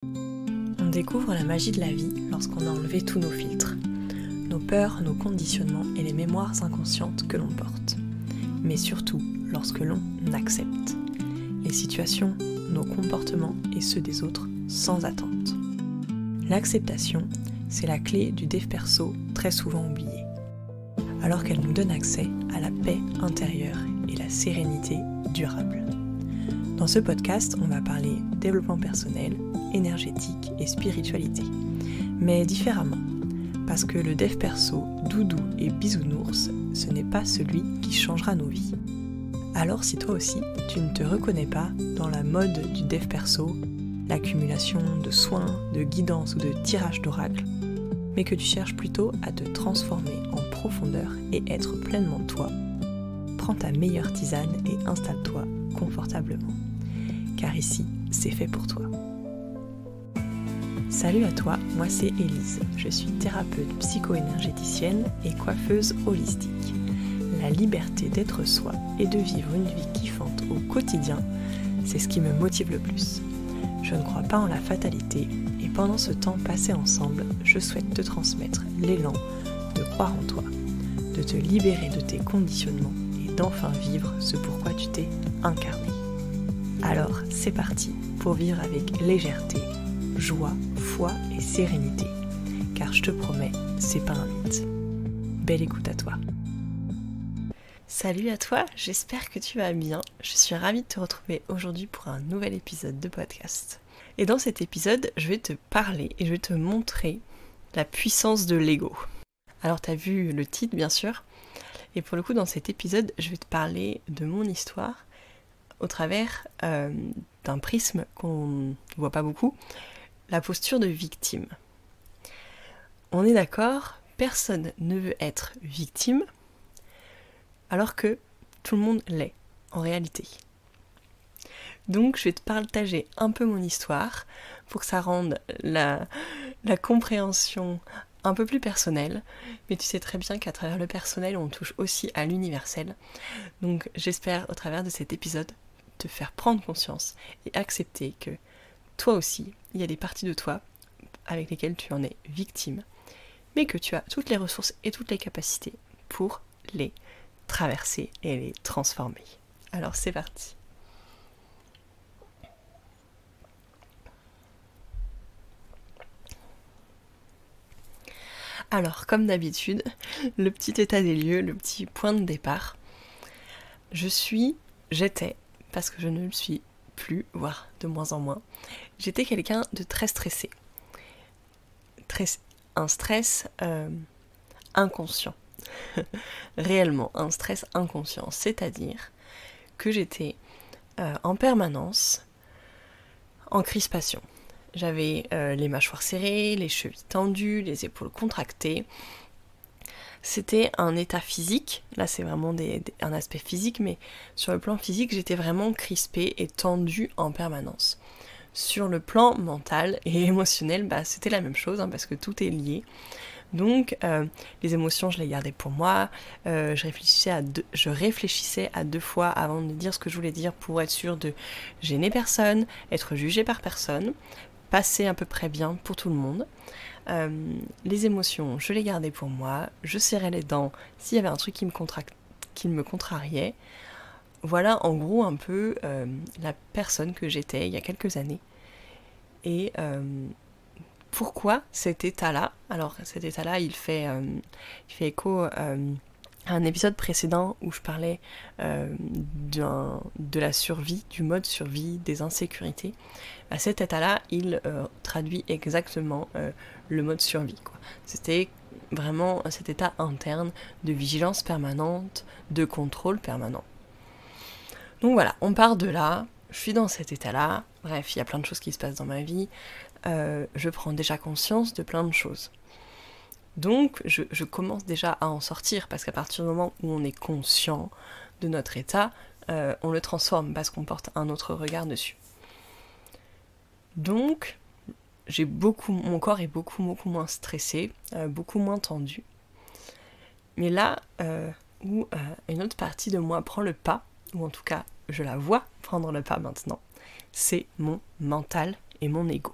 On découvre la magie de la vie lorsqu'on a enlevé tous nos filtres, nos peurs, nos conditionnements et les mémoires inconscientes que l'on porte. Mais surtout lorsque l'on accepte les situations, nos comportements et ceux des autres sans attente. L'acceptation, c'est la clé du dev perso très souvent oubliée, alors qu'elle nous donne accès à la paix intérieure et la sérénité durable. Dans ce podcast, on va parler développement personnel, énergétique et spiritualité, mais différemment, parce que le dev perso, doudou et bisounours, ce n'est pas celui qui changera nos vies. Alors si toi aussi, tu ne te reconnais pas dans la mode du dev perso, l'accumulation de soins, de guidance ou de tirage d'oracle, mais que tu cherches plutôt à te transformer en profondeur et être pleinement toi, prends ta meilleure tisane et installe-toi confortablement, car ici, c'est fait pour toi. Salut à toi, moi c'est Élise, je suis thérapeute psycho-énergéticienne et coiffeuse holistique. La liberté d'être soi et de vivre une vie kiffante au quotidien, c'est ce qui me motive le plus. Je ne crois pas en la fatalité et pendant ce temps passé ensemble, je souhaite te transmettre l'élan de croire en toi, de te libérer de tes conditionnements et d'enfin vivre ce pourquoi tu t'es incarné. Alors c'est parti pour vivre avec légèreté, joie, foi et sérénité, car je te promets, c'est pas un mythe. Belle écoute à toi. Salut à toi, j'espère que tu vas bien. Je suis ravie de te retrouver aujourd'hui pour un nouvel épisode de podcast. Et dans cet épisode, je vais te parler et je vais te montrer la puissance de l'ego. Alors t'as vu le titre bien sûr, et pour le coup dans cet épisode, je vais te parler de mon histoire au travers d'un prisme qu'on ne voit pas beaucoup, la posture de victime. On est d'accord, personne ne veut être victime, alors que tout le monde l'est, en réalité. Donc je vais te partager un peu mon histoire, pour que ça rende la compréhension un peu plus personnelle, mais tu sais très bien qu'à travers le personnel, on touche aussi à l'universel. Donc j'espère, au travers de cet épisode, te faire prendre conscience et accepter que toi aussi, il y a des parties de toi avec lesquelles tu en es victime, mais que tu as toutes les ressources et toutes les capacités pour les traverser et les transformer. Alors c'est parti. Alors comme d'habitude, le petit état des lieux, le petit point de départ. J'étais, parce que je ne le suis plus, voire de moins en moins, j'étais quelqu'un de très stressé. Un stress inconscient. Réellement, un stress inconscient. C'est-à-dire que j'étais en permanence en crispation. J'avais les mâchoires serrées, les chevilles tendues, les épaules contractées. C'était un état physique, là c'est vraiment un aspect physique, mais sur le plan physique, j'étais vraiment crispée et tendue en permanence. Sur le plan mental et émotionnel, c'était la même chose, parce que tout est lié. Donc, les émotions, je les gardais pour moi, je réfléchissais à 2 fois avant de dire ce que je voulais dire pour être sûre de gêner personne, être jugée par personne, passer à peu près bien pour tout le monde. Les émotions, je les gardais pour moi, je serrais les dents s'il y avait un truc qui me contrariait. Voilà en gros un peu la personne que j'étais il y a quelques années. Et pourquoi cet état-là ? Alors cet état-là, il fait écho à un épisode précédent où je parlais de la survie, du mode survie, des insécurités. Cet état-là, il traduit exactement le mode survie, quoi. C'était vraiment cet état interne de vigilance permanente, de contrôle permanent. Donc voilà, on part de là, je suis dans cet état-là, bref, il y a plein de choses qui se passent dans ma vie, je prends déjà conscience de plein de choses. Donc je commence déjà à en sortir, parce qu'à partir du moment où on est conscient de notre état, on le transforme, parce qu'on porte un autre regard dessus. Donc, mon corps est beaucoup moins stressé, beaucoup moins tendu. Mais là, où une autre partie de moi prend le pas, ou en tout cas, je la vois prendre le pas maintenant, c'est mon mental et mon ego.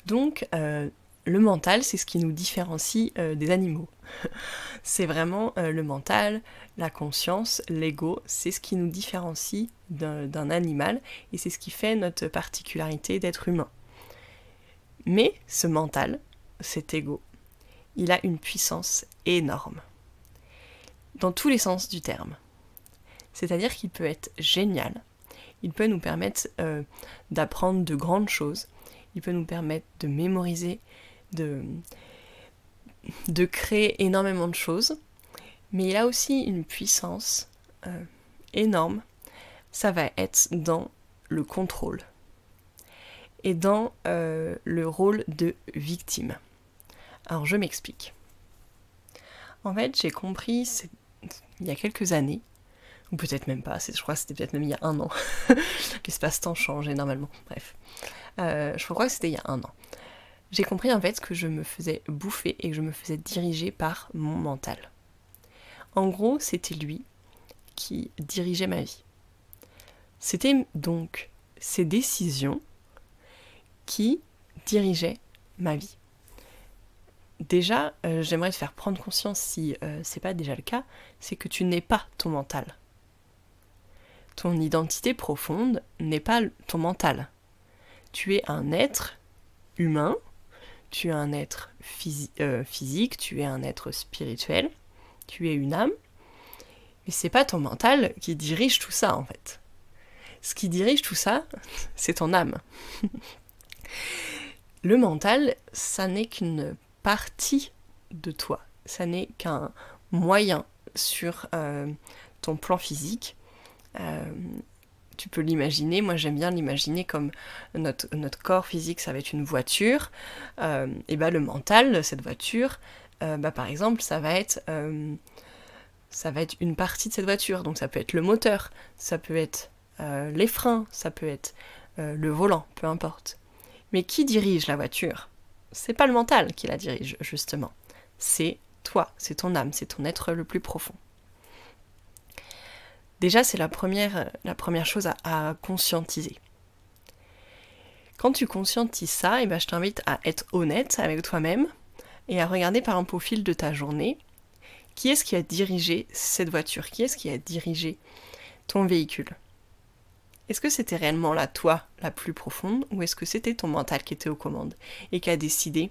Donc, le mental, c'est ce qui nous différencie des animaux. C'est vraiment le mental, la conscience, l'ego, c'est ce qui nous différencie d'un animal et c'est ce qui fait notre particularité d'être humain. Mais ce mental, cet ego, il a une puissance énorme, dans tous les sens du terme. C'est-à-dire qu'il peut être génial, il peut nous permettre d'apprendre de grandes choses, il peut nous permettre de mémoriser, de créer énormément de choses, mais il a aussi une puissance énorme, ça va être dans le contrôle et dans le rôle de victime. Alors je m'explique. En fait, j'ai compris il y a quelques années, ou peut-être même pas, je crois que c'était peut-être même il y a 1 an. L'espace-temps change énormément, bref. Je crois que c'était il y a 1 an. J'ai compris en fait que je me faisais bouffer et que je me faisais diriger par mon mental. En gros, c'était lui qui dirigeait ma vie. C'était donc ses décisions qui dirigeaient ma vie. Déjà, j'aimerais te faire prendre conscience, si c'est pas déjà le cas, c'est que tu n'es pas ton mental. Ton identité profonde n'est pas ton mental. Tu es un être humain, tu es un être physique, tu es un être spirituel, tu es une âme, mais c'est pas ton mental qui dirige tout ça en fait. Ce qui dirige tout ça, c'est ton âme. Le mental, ça n'est qu'une partie de toi, ça n'est qu'un moyen sur ton plan physique. Tu peux l'imaginer, moi j'aime bien l'imaginer comme notre corps physique, ça va être une voiture, et le mental, cette voiture, par exemple, ça va être une partie de cette voiture, donc ça peut être le moteur, ça peut être les freins, ça peut être le volant, peu importe. Mais qui dirige la voiture ? C'est pas le mental qui la dirige, justement. C'est toi, c'est ton âme, c'est ton être le plus profond. Déjà, c'est la première chose à conscientiser. Quand tu conscientises ça, je t'invite à être honnête avec toi-même et à regarder par exemple au fil de ta journée, qui est-ce qui a dirigé cette voiture ? Qui est-ce qui a dirigé ton véhicule ? Est-ce que c'était réellement la toi la plus profonde ou est-ce que c'était ton mental qui était aux commandes et qui a décidé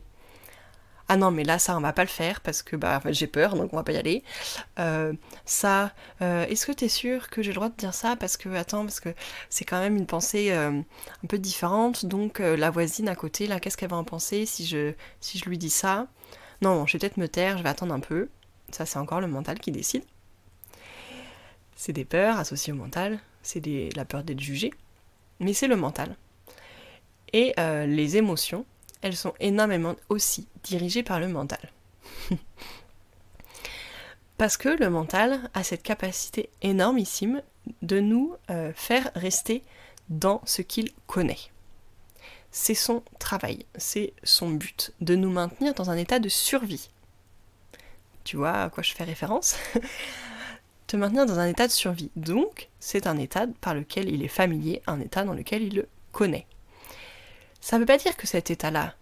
« Ah non, mais là, ça, on va pas le faire parce que j'ai peur, donc on va pas y aller. Est-ce que t'es sûr que j'ai le droit de dire ça parce que c'est quand même une pensée un peu différente, donc la voisine à côté, là, qu'est-ce qu'elle va en penser si je lui dis ça ? Non, je vais peut-être me taire, je vais attendre un peu. » Ça, c'est encore le mental qui décide. C'est des peurs associées au mental, c'est la peur d'être jugé, mais c'est le mental. Et les émotions, elles sont énormément aussi dirigées par le mental. Parce que le mental a cette capacité énormissime de nous faire rester dans ce qu'il connaît. C'est son travail, c'est son but, de nous maintenir dans un état de survie. Tu vois à quoi je fais référence ? Te maintenir dans un état de survie. Donc, c'est un état par lequel il est familier, un état dans lequel il le connaît. Ça ne veut pas dire que cet état-là,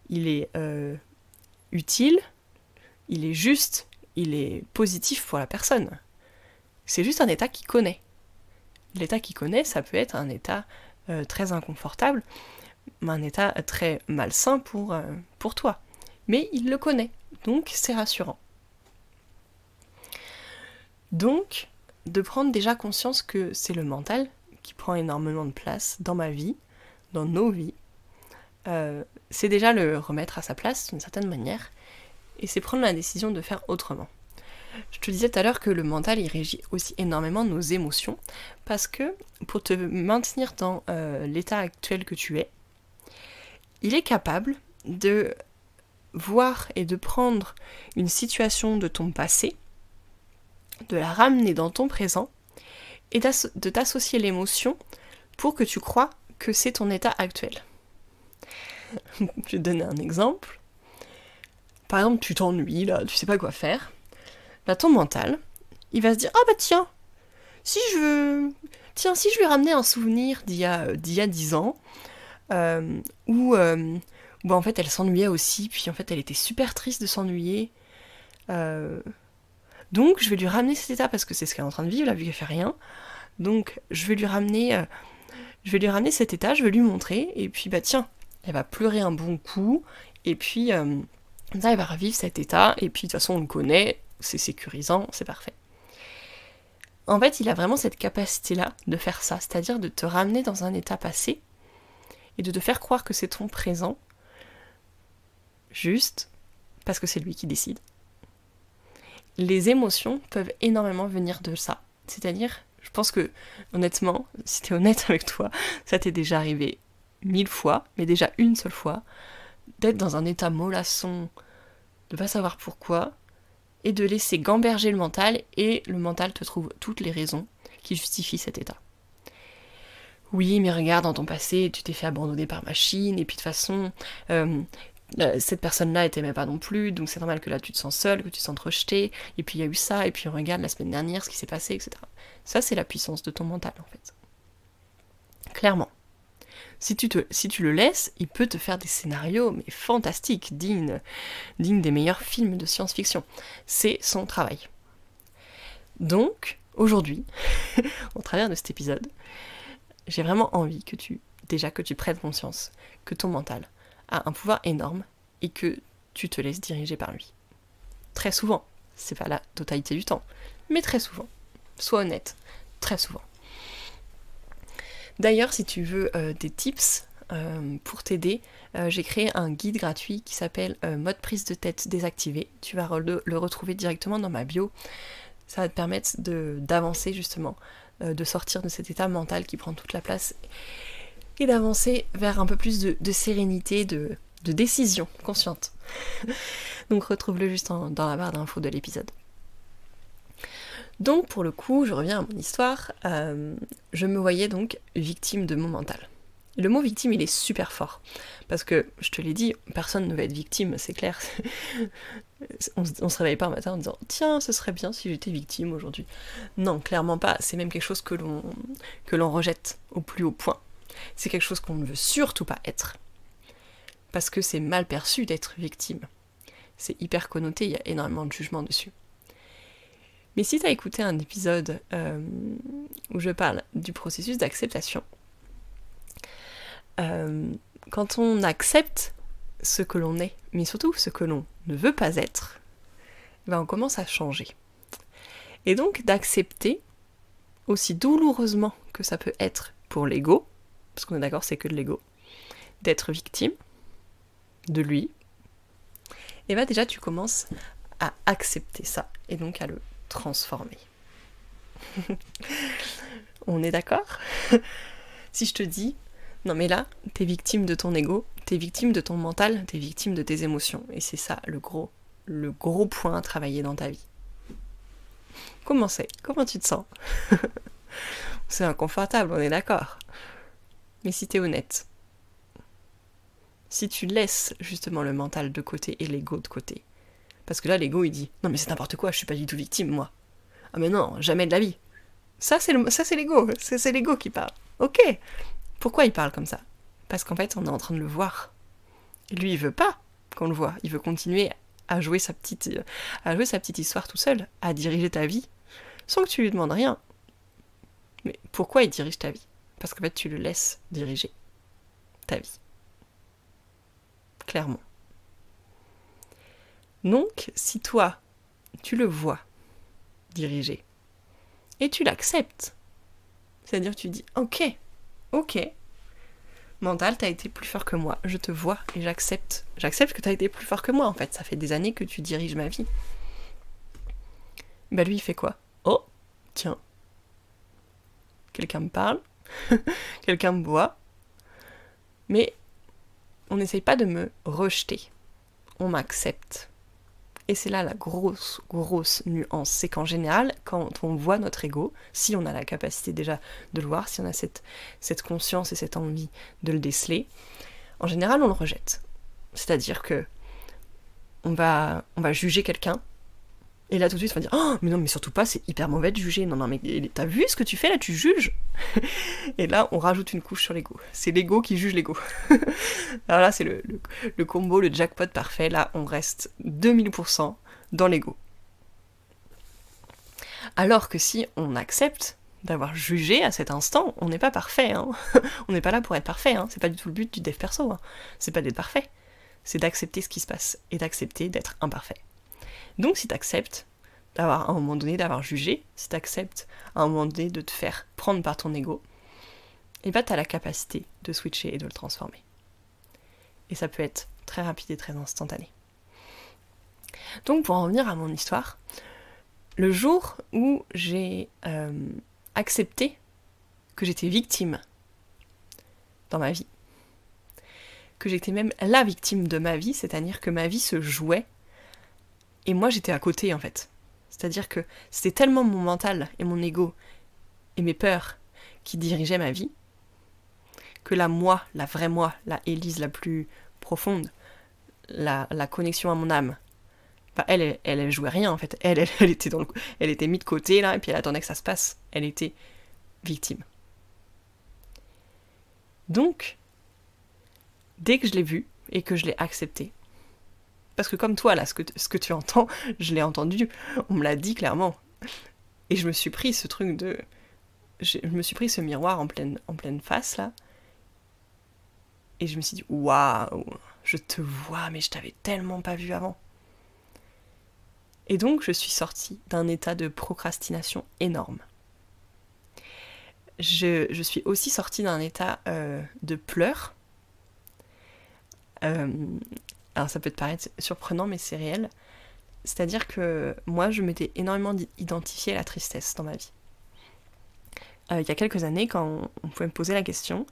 il est utile, il est juste, il est positif pour la personne. C'est juste un état qu'il connaît. L'état qu'il connaît, ça peut être un état très inconfortable, un état très malsain pour toi. Mais il le connaît, donc c'est rassurant. Donc, de prendre déjà conscience que c'est le mental qui prend énormément de place dans ma vie, dans nos vies, c'est déjà le remettre à sa place d'une certaine manière, et c'est prendre la décision de faire autrement. Je te disais tout à l'heure que le mental, il régit aussi énormément nos émotions, parce que pour te maintenir dans l'état actuel que tu es, il est capable de voir et de prendre une situation de ton passé, de la ramener dans ton présent, et de t'associer l'émotion pour que tu crois que c'est ton état actuel. Je vais te donner un exemple. Par exemple, tu t'ennuies, là, tu sais pas quoi faire. Ton mental, il va se dire « Ah tiens, si je lui ramenais un souvenir d'il y a 10 ans, ou Ou en fait elle s'ennuyait aussi, puis en fait elle était super triste de s'ennuyer. Donc je vais lui ramener cet état parce que c'est ce qu'elle est en train de vivre, là, vu qu'elle fait rien. Donc je vais lui ramener cet état, je vais lui montrer, et puis bah tiens, elle va pleurer un bon coup, et puis comme ça elle va revivre cet état, et puis de toute façon on le connaît, c'est sécurisant, c'est parfait. En fait, il a vraiment cette capacité-là de faire ça, c'est-à-dire de te ramener dans un état passé, et de te faire croire que c'est ton présent, juste parce que c'est lui qui décide. Les émotions peuvent énormément venir de ça. C'est-à-dire, je pense que, honnêtement, si t'es honnête avec toi, ça t'est déjà arrivé 1000 fois, mais déjà une seule fois, d'être dans un état mollasson, de pas savoir pourquoi, et de laisser gamberger le mental, et le mental te trouve toutes les raisons qui justifient cet état. Oui, mais regarde, dans ton passé, tu t'es fait abandonner par machine, et puis de toute façon, cette personne-là, elle t'aimait pas non plus, donc c'est normal que là tu te sens seule, que tu te sens rejetée, et puis il y a eu ça, et puis regarde la semaine dernière ce qui s'est passé, etc. Ça, c'est la puissance de ton mental, en fait. Clairement. Si tu le laisses, il peut te faire des scénarios, mais fantastiques, dignes des meilleurs films de science-fiction. C'est son travail. Donc, aujourd'hui, au travers de cet épisode, j'ai vraiment envie que tu prennes conscience que ton mental a un pouvoir énorme et que tu te laisses diriger par lui. Très souvent, c'est pas la totalité du temps, mais très souvent. Sois honnête, très souvent. D'ailleurs, si tu veux des tips pour t'aider, j'ai créé un guide gratuit qui s'appelle Mode prise de tête désactivé. Tu vas le retrouver directement dans ma bio. Ça va te permettre d'avancer justement, de sortir de cet état mental qui prend toute la place et d'avancer vers un peu plus de sérénité, de décision consciente. Donc retrouve-le juste dans la barre d'infos de l'épisode. Donc pour le coup, je reviens à mon histoire, je me voyais donc victime de mon mental. Le mot victime, il est super fort, parce que, je te l'ai dit, personne ne va être victime, c'est clair. On se réveille pas un matin en disant « Tiens, ce serait bien si j'étais victime aujourd'hui ». Non, clairement pas, c'est même quelque chose que l'on rejette au plus haut point. C'est quelque chose qu'on ne veut surtout pas être, parce que c'est mal perçu d'être victime. C'est hyper connoté, il y a énormément de jugements dessus. Mais si tu as écouté un épisode où je parle du processus d'acceptation, quand on accepte ce que l'on est, mais surtout ce que l'on ne veut pas être, ben on commence à changer. Et donc d'accepter, aussi douloureusement que ça peut être pour l'ego, parce qu'on est d'accord, c'est que de l'ego, d'être victime de lui, et ben déjà tu commences à accepter ça, et donc à le transformer. On est d'accord? Si je te dis, non mais là, t'es victime de ton ego, t'es victime de ton mental, t'es victime de tes émotions, et c'est ça le gros point à travailler dans ta vie. Comment c'est? Comment tu te sens? C'est inconfortable, on est d'accord. Mais si t'es honnête, si tu laisses justement le mental de côté et l'ego de côté, parce que là l'ego il dit non mais c'est n'importe quoi, je suis pas du tout victime moi. Ah mais non, jamais de la vie. Ça c'est l'ego, c'est l'ego qui parle. Ok. Pourquoi il parle comme ça? Parce qu'en fait on est en train de le voir. Et lui il veut pas qu'on le voit, il veut continuer à jouer sa petite histoire tout seul, à diriger ta vie, sans que tu lui demandes rien. Mais pourquoi il dirige ta vie? Parce qu'en fait tu le laisses diriger ta vie. Clairement. Donc, si toi, tu le vois diriger, et tu l'acceptes, c'est-à-dire tu dis, ok, mental, t'as été plus fort que moi, je te vois et j'accepte que t'as été plus fort que moi en fait, ça fait des années que tu diriges ma vie. Bah lui il fait quoi? Oh, tiens, quelqu'un me parle, quelqu'un me voit, mais on n'essaye pas de me rejeter, on m'accepte. Et c'est là la grosse nuance, c'est qu'en général, quand on voit notre ego, si on a la capacité déjà de le voir, si on a cette conscience et cette envie de le déceler, en général on le rejette. C'est-à-dire que on va juger quelqu'un, Et là tout de suite on va dire oh mais non mais surtout pas, c'est hyper mauvais de juger, non mais t'as vu ce que tu fais là, tu juges. Et là on rajoute une couche sur l'ego, c'est l'ego qui juge l'ego. Alors là c'est le combo, le jackpot parfait, là on reste 2000% dans l'ego. Alors que si on accepte d'avoir jugé à cet instant, on n'est pas parfait, hein. On n'est pas là pour être parfait, hein. C'est pas du tout le but du dev perso, hein. C'est pas d'être parfait, c'est d'accepter ce qui se passe et d'accepter d'être imparfait. Donc si t'acceptes d'avoir à un moment donné d'avoir jugé, si t'acceptes à un moment donné de te faire prendre par ton ego, et bah t'as la capacité de switcher et de le transformer. Et ça peut être très rapide et très instantané. Donc pour en revenir à mon histoire, le jour où j'ai accepté que j'étais victime dans ma vie, que j'étais même la victime de ma vie, c'est-à-dire que ma vie se jouait et moi j'étais à côté en fait. C'est-à-dire que c'était tellement mon mental et mon ego et mes peurs qui dirigeaient ma vie que la moi, la vraie moi, la Élise la plus profonde, la connexion à mon âme, bah elle jouait rien en fait. Elle était elle était mise de côté là et puis elle attendait que ça se passe. Elle était victime. Donc, dès que je l'ai vu et que je l'ai accepté, parce que comme toi là, ce que tu entends, je l'ai entendu, on me l'a dit clairement, et je me suis pris ce truc de, je me suis pris ce miroir en pleine face là, et je me suis dit waouh, je te vois, mais je t'avais tellement pas vu avant. Et donc je suis sortie d'un état de procrastination énorme. Je suis aussi sortie d'un état de pleurs. Alors ça peut te paraître surprenant, mais c'est réel. C'est-à-dire que moi, je m'étais énormément identifiée à la tristesse dans ma vie. Il y a quelques années, quand on pouvait me poser la question,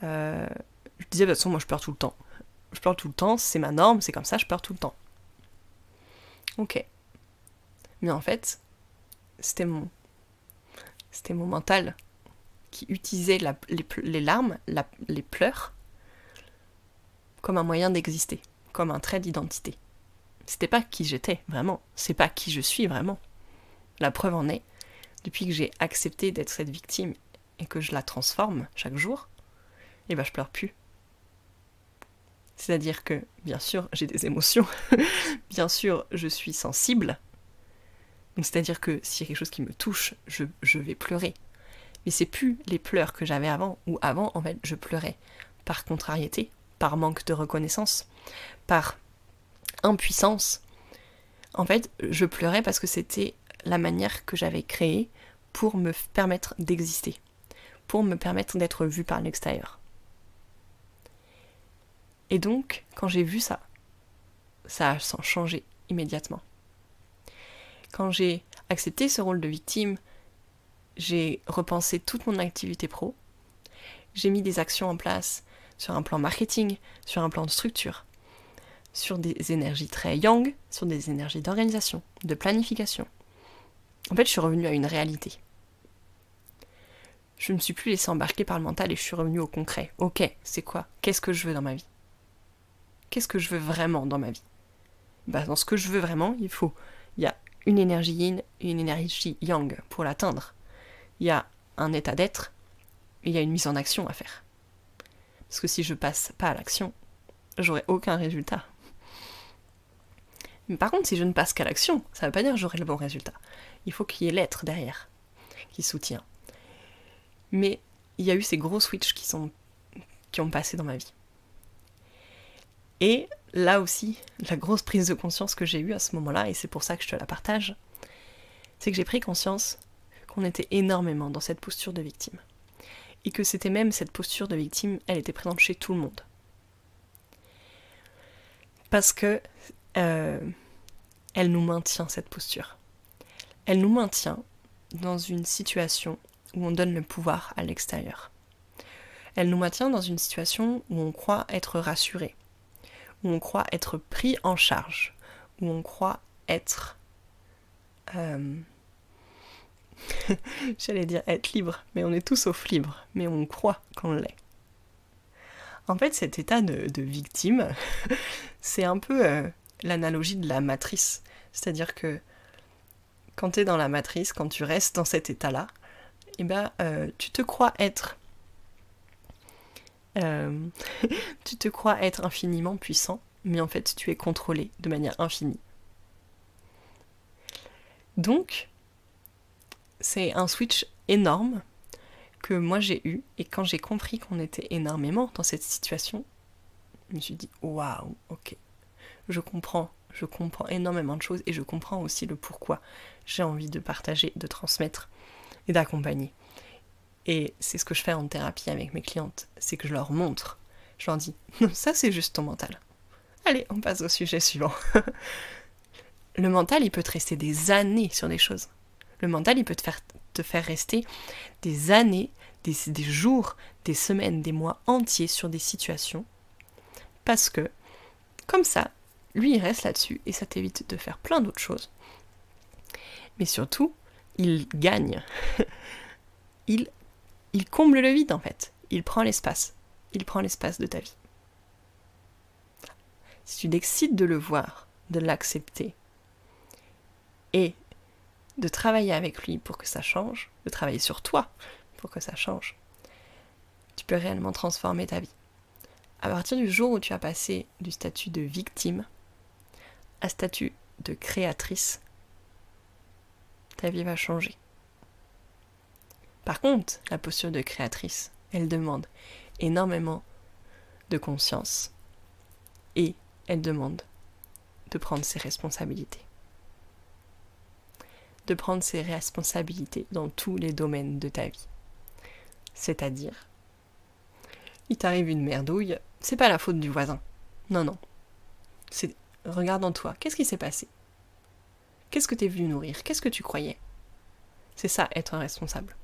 je disais, de toute façon, moi je pleure tout le temps. Je pleure tout le temps, c'est ma norme, c'est comme ça, je pleure tout le temps. Ok. Mais en fait, c'était mon mental qui utilisait les larmes, les pleurs, comme un moyen d'exister, comme un trait d'identité. C'était pas qui j'étais, vraiment. C'est pas qui je suis, vraiment. La preuve en est, depuis que j'ai accepté d'être cette victime et que je la transforme chaque jour, et ben je pleure plus. C'est-à-dire que, bien sûr, j'ai des émotions, bien sûr, je suis sensible, donc c'est-à-dire que s'il y a quelque chose qui me touche, je vais pleurer. Mais c'est plus les pleurs que j'avais avant, où avant, en fait, je pleurais par contrariété, par manque de reconnaissance, par impuissance. En fait, je pleurais parce que c'était la manière que j'avais créée pour me permettre d'exister, pour me permettre d'être vue par l'extérieur. Et donc, quand j'ai vu ça, ça a changé immédiatement. Quand j'ai accepté ce rôle de victime, j'ai repensé toute mon activité pro, j'ai mis des actions en place sur un plan marketing, sur un plan de structure, sur des énergies très yang, sur des énergies d'organisation, de planification. En fait, je suis revenue à une réalité. Je ne me suis plus laissée embarquer par le mental et je suis revenue au concret. Ok, c'est quoi? Qu'est-ce que je veux dans ma vie? Qu'est-ce que je veux vraiment dans ma vie? Bah, dans ce que je veux vraiment, il y a une énergie yin et une énergie yang pour l'atteindre. Il y a un état d'être et il y a une mise en action à faire. Parce que si je passe pas à l'action, j'aurai aucun résultat. Mais par contre, si je ne passe qu'à l'action, ça ne veut pas dire que j'aurai le bon résultat. Il faut qu'il y ait l'être derrière, qui soutient. Mais il y a eu ces gros switches qui ont passé dans ma vie. Et là aussi, la grosse prise de conscience que j'ai eue à ce moment-là, et c'est pour ça que je te la partage, c'est que j'ai pris conscience qu'on était énormément dans cette posture de victime. Et que c'était même cette posture de victime, elle était présente chez tout le monde. Parce que elle nous maintient, cette posture. Elle nous maintient dans une situation où on donne le pouvoir à l'extérieur. Elle nous maintient dans une situation où on croit être rassuré, où on croit être pris en charge, où on croit être... J'allais dire être libre, mais on est tous sauf libres, mais on croit qu'on l'est. En fait, cet état de victime, c'est un peu l'analogie de la matrice. C'est-à-dire que quand tu es dans la matrice, quand tu restes dans cet état-là, eh ben, tu te crois être infiniment puissant, mais en fait tu es contrôlé de manière infinie. Donc, c'est un switch énorme que moi j'ai eu, et quand j'ai compris qu'on était énormément dans cette situation, je me suis dit waouh, ok, je comprends énormément de choses, et je comprends aussi le pourquoi j'ai envie de partager, de transmettre et d'accompagner. Et c'est ce que je fais en thérapie avec mes clientes, c'est que je leur montre, je leur dis, non, ça c'est juste ton mental. Allez, on passe au sujet suivant. Le mental, il peut te rester des années sur des choses. Le mental, il peut te faire rester des années, des jours, des semaines, des mois entiers sur des situations. Parce que, comme ça, lui, il reste là-dessus et ça t'évite de faire plein d'autres choses. Mais surtout, il gagne. il comble le vide, en fait. Il prend l'espace. Il prend l'espace de ta vie. Si tu décides de le voir, de l'accepter, et de travailler avec lui pour que ça change, de travailler sur toi pour que ça change, tu peux réellement transformer ta vie. À partir du jour où tu as passé du statut de victime à statut de créatrice, ta vie va changer. Par contre, la posture de créatrice, elle demande énormément de conscience et elle demande de prendre ses responsabilités. De prendre ses responsabilités dans tous les domaines de ta vie. C'est-à-dire, il t'arrive une merdouille, c'est pas la faute du voisin. Non, non. Regarde en toi, qu'est-ce qui s'est passé? Qu'est-ce que t'es venu nourrir? Qu'est-ce que tu croyais? C'est ça, être un responsable.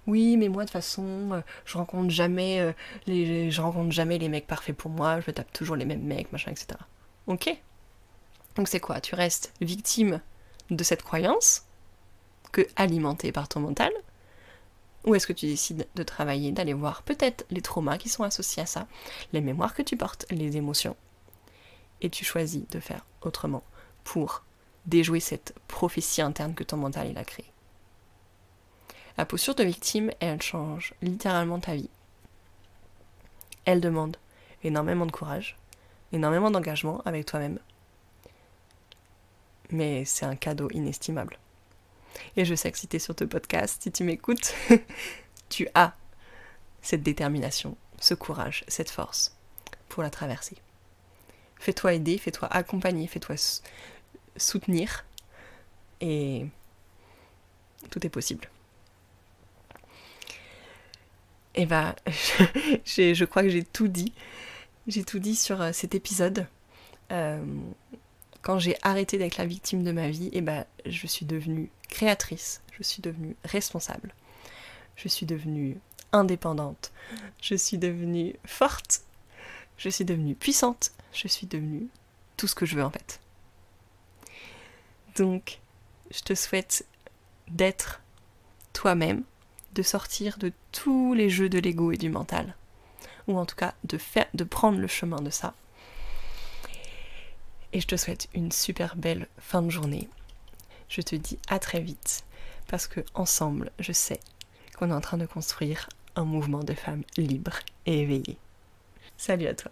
Oui, mais moi de toute façon, je rencontre jamais les mecs parfaits pour moi, je tape toujours les mêmes mecs, machin, etc. Ok. Donc c'est quoi? Tu restes victime de cette croyance, alimentée par ton mental, ou est-ce que tu décides de travailler, d'aller voir peut-être les traumas qui sont associés à ça, les mémoires que tu portes, les émotions, et tu choisis de faire autrement pour déjouer cette prophétie interne que ton mental il a créée. La posture de victime, elle change littéralement ta vie. Elle demande énormément de courage, énormément d'engagement avec toi-même. Mais c'est un cadeau inestimable. Et je sais que si tu es sur ce podcast, si tu m'écoutes, tu as cette détermination, ce courage, cette force pour la traverser. Fais-toi aider, fais-toi accompagner, fais-toi soutenir et tout est possible. Et bah, je crois que j'ai tout dit. J'ai tout dit sur cet épisode. Quand j'ai arrêté d'être la victime de ma vie, et bah, je suis devenue créatrice, je suis devenue responsable, je suis devenue indépendante, je suis devenue forte, je suis devenue puissante, je suis devenue tout ce que je veux en fait. Donc, je te souhaite d'être toi-même, de sortir de tous les jeux de l'ego et du mental, ou en tout cas de prendre le chemin de ça. Et je te souhaite une super belle fin de journée. Je te dis à très vite, parce que ensemble, je sais qu'on est en train de construire un mouvement de femmes libres et éveillées. Salut à toi.